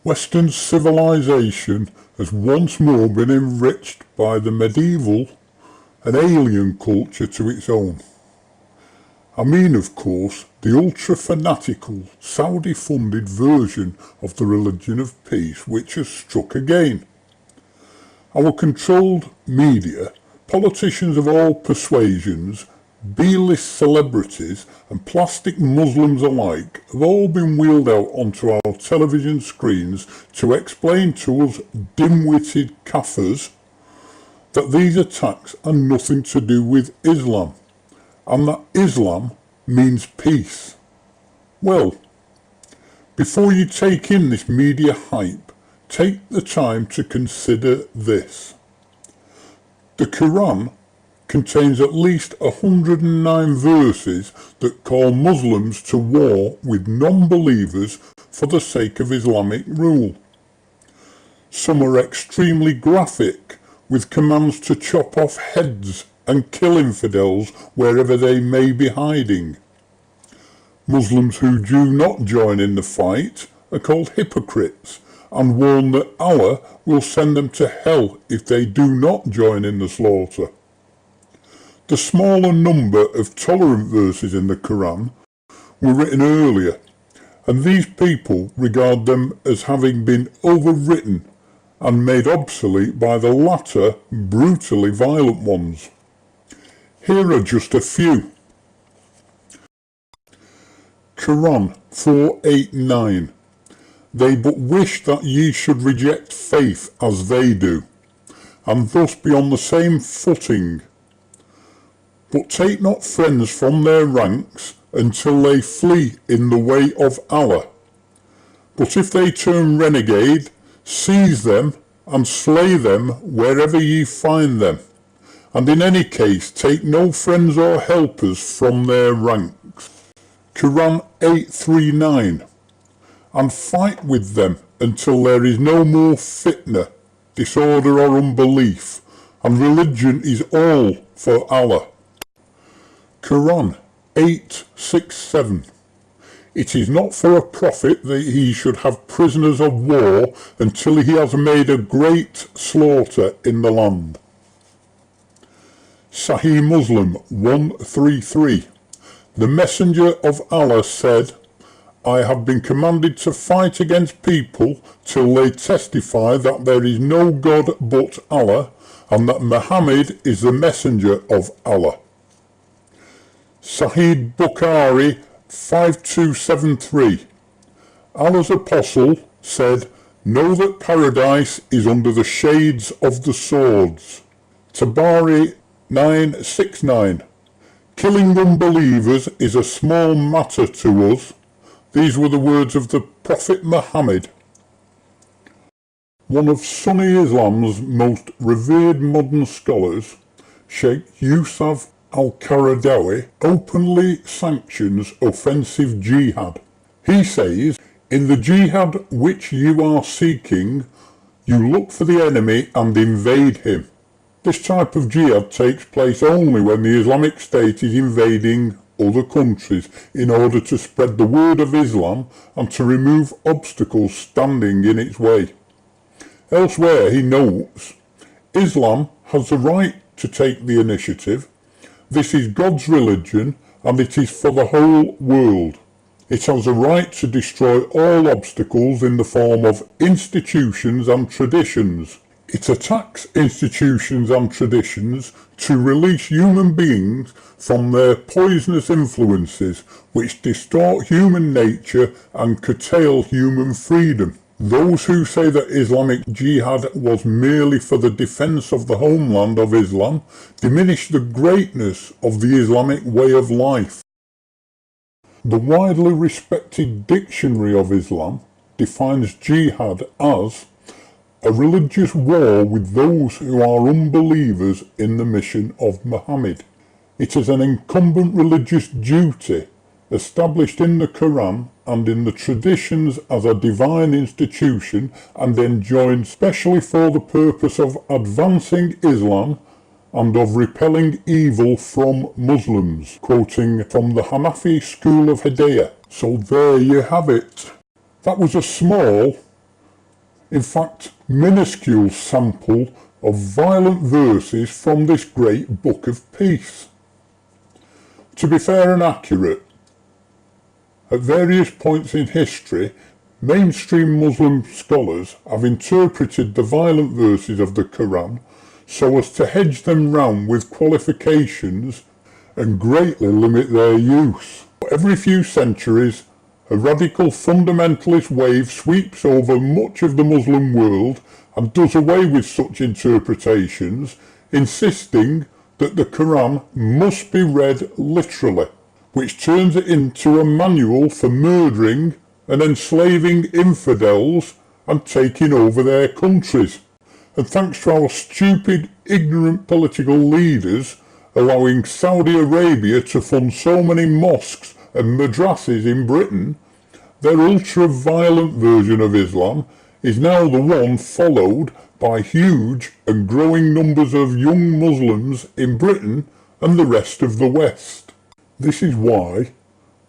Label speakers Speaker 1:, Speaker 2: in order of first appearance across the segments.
Speaker 1: Western civilization has once more been enriched by the medieval and alien culture to its own. I mean, of course, the ultra-fanatical, Saudi-funded version of the religion of peace which has struck again. Our controlled media, politicians of all persuasions, B-list celebrities and plastic Muslims alike have all been wheeled out onto our television screens to explain to us dim-witted kafirs that these attacks are nothing to do with Islam, and that Islam means peace. Well, before you take in this media hype, take the time to consider this. The Quran contains at least 109 verses that call Muslims to war with non-believers for the sake of Islamic rule. Some are extremely graphic, with commands to chop off heads and kill infidels wherever they may be hiding. Muslims who do not join in the fight are called hypocrites and warn that Allah will send them to hell if they do not join in the slaughter. The smaller number of tolerant verses in the Quran were written earlier, and these people regard them as having been overwritten and made obsolete by the latter brutally violent ones. Here are just a few. Quran 4:8-9. They but wish that ye should reject faith as they do, and thus be on the same footing. But take not friends from their ranks until they flee in the way of Allah. But if they turn renegade, seize them and slay them wherever ye find them. And in any case, take no friends or helpers from their ranks. Quran 8:3-9. And fight with them until there is no more fitna, disorder or unbelief, and religion is all for Allah. Quran 8:6-7. It is not for a prophet that he should have prisoners of war until he has made a great slaughter in the land. Sahih Muslim 133. The Messenger of Allah said, I have been commanded to fight against people till they testify that there is no God but Allah and that Muhammad is the Messenger of Allah. Sahih Bukhari 5273. Allah's Apostle said, Know that paradise is under the shades of the swords. Tabari 969. Killing unbelievers is a small matter to us. These were the words of the Prophet Muhammad. One of Sunni Islam's most revered modern scholars, Sheikh Yusuf al-Qaradawi, openly sanctions offensive jihad. He says, in the jihad which you are seeking, you look for the enemy and invade him. This type of jihad takes place only when the Islamic State is invading other countries in order to spread the word of Islam and to remove obstacles standing in its way. Elsewhere he notes, Islam has the right to take the initiative. This is God's religion and it is for the whole world. It has a right to destroy all obstacles in the form of institutions and traditions. It attacks institutions and traditions to release human beings from their poisonous influences which distort human nature and curtail human freedom. Those who say that Islamic Jihad was merely for the defense of the homeland of Islam diminish the greatness of the Islamic way of life. The widely respected Dictionary of Islam defines jihad as a religious war with those who are unbelievers in the mission of Muhammad. It is an incumbent religious duty established in the Quran and in the traditions as a divine institution and enjoined specially for the purpose of advancing Islam and of repelling evil from Muslims, quoting from the Hanafi school of Hidayah. So there you have it. That was a small in fact minuscule sample of violent verses from this great book of peace. To be fair and accurate, at various points in history, mainstream Muslim scholars have interpreted the violent verses of the Quran so as to hedge them round with qualifications and greatly limit their use. Every few centuries, a radical fundamentalist wave sweeps over much of the Muslim world and does away with such interpretations, insisting that the Quran must be read literally, which turns it into a manual for murdering and enslaving infidels and taking over their countries. And thanks to our stupid, ignorant political leaders allowing Saudi Arabia to fund so many mosques and madrasas in Britain, their ultra-violent version of Islam is now the one followed by huge and growing numbers of young Muslims in Britain and the rest of the West. This is why,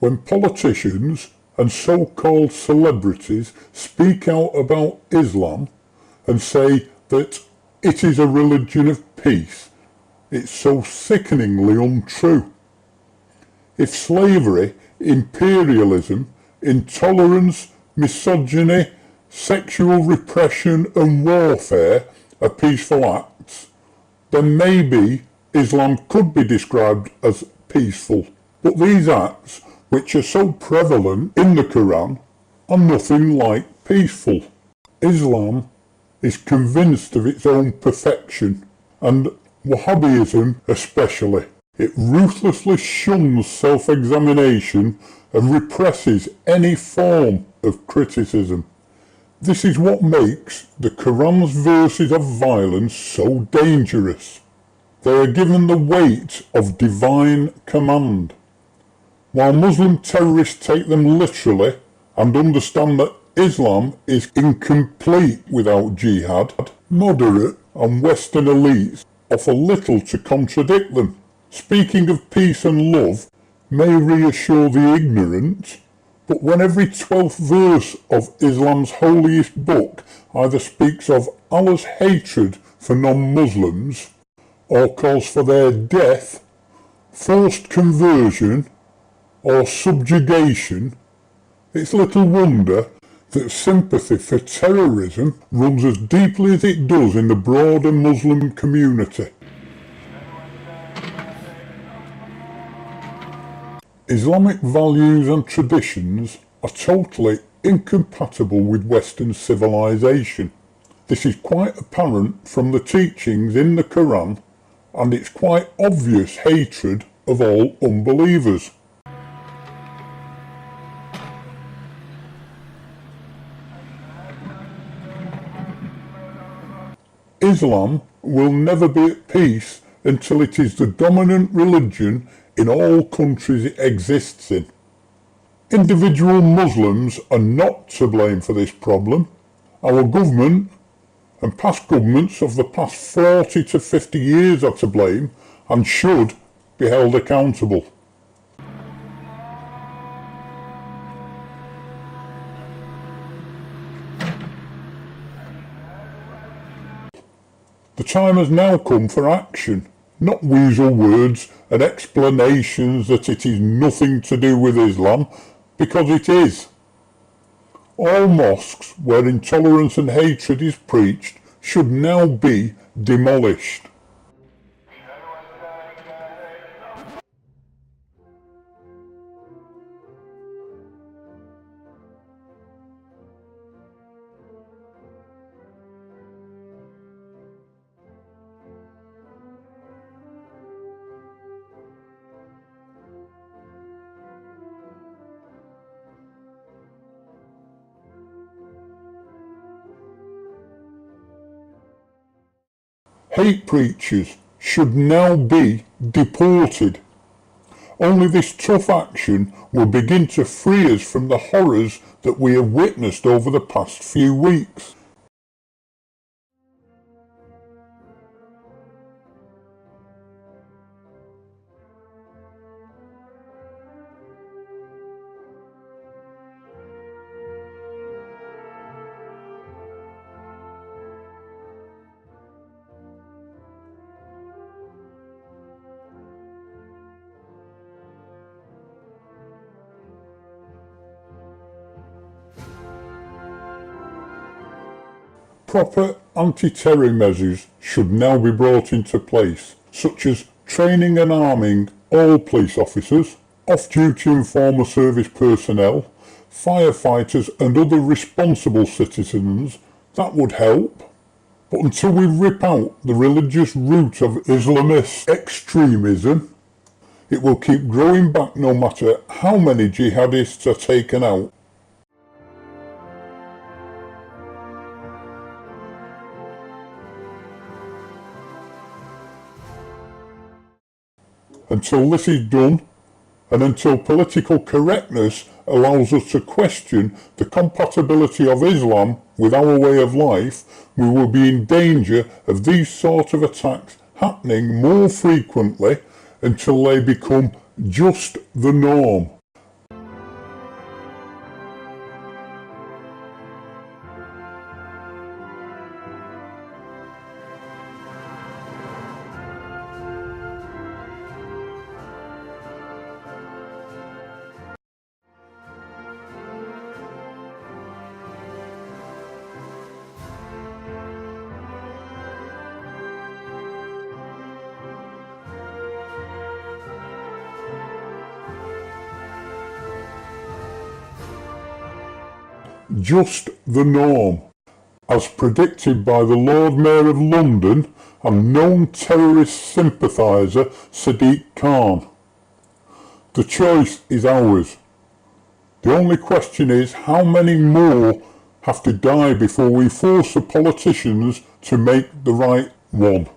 Speaker 1: when politicians and so-called celebrities speak out about Islam and say that it is a religion of peace, it's so sickeningly untrue. If slavery, imperialism, intolerance, misogyny, sexual repression and warfare are peaceful acts, then maybe Islam could be described as peaceful. But these acts, which are so prevalent in the Quran, are nothing like peaceful. Islam is convinced of its own perfection, and Wahhabism especially. It ruthlessly shuns self-examination and represses any form of criticism. This is what makes the Quran's verses of violence so dangerous. They are given the weight of divine command. While Muslim terrorists take them literally and understand that Islam is incomplete without jihad, moderate and Western elites offer little to contradict them. Speaking of peace and love may reassure the ignorant, but when every 12th verse of Islam's holiest book either speaks of Allah's hatred for non-Muslims or calls for their death, forced conversion or subjugation, it's little wonder that sympathy for terrorism runs as deeply as it does in the broader Muslim community. Islamic values and traditions are totally incompatible with Western civilization. This is quite apparent from the teachings in the Quran and its quite obvious hatred of all unbelievers. Islam will never be at peace until it is the dominant religion in all countries it exists in. Individual Muslims are not to blame for this problem. Our government and past governments of the past 40 to 50 years are to blame and should be held accountable. The time has now come for action, not weasel words and explanations that it is nothing to do with Islam, because it is. All mosques where intolerance and hatred is preached should now be demolished. Hate preachers should now be deported. Only this tough action will begin to free us from the horrors that we have witnessed over the past few weeks. Proper anti-terror measures should now be brought into place, such as training and arming all police officers, off-duty and former service personnel, firefighters and other responsible citizens. That would help. But until we rip out the religious root of Islamist extremism, it will keep growing back no matter how many jihadists are taken out. Until this is done, and until political correctness allows us to question the compatibility of Islam with our way of life, we will be in danger of these sort of attacks happening more frequently until they become just the norm. Just the norm, as predicted by the Lord Mayor of London and known terrorist sympathiser Sadiq Khan. The choice is ours. The only question is how many more have to die before we force the politicians to make the right one.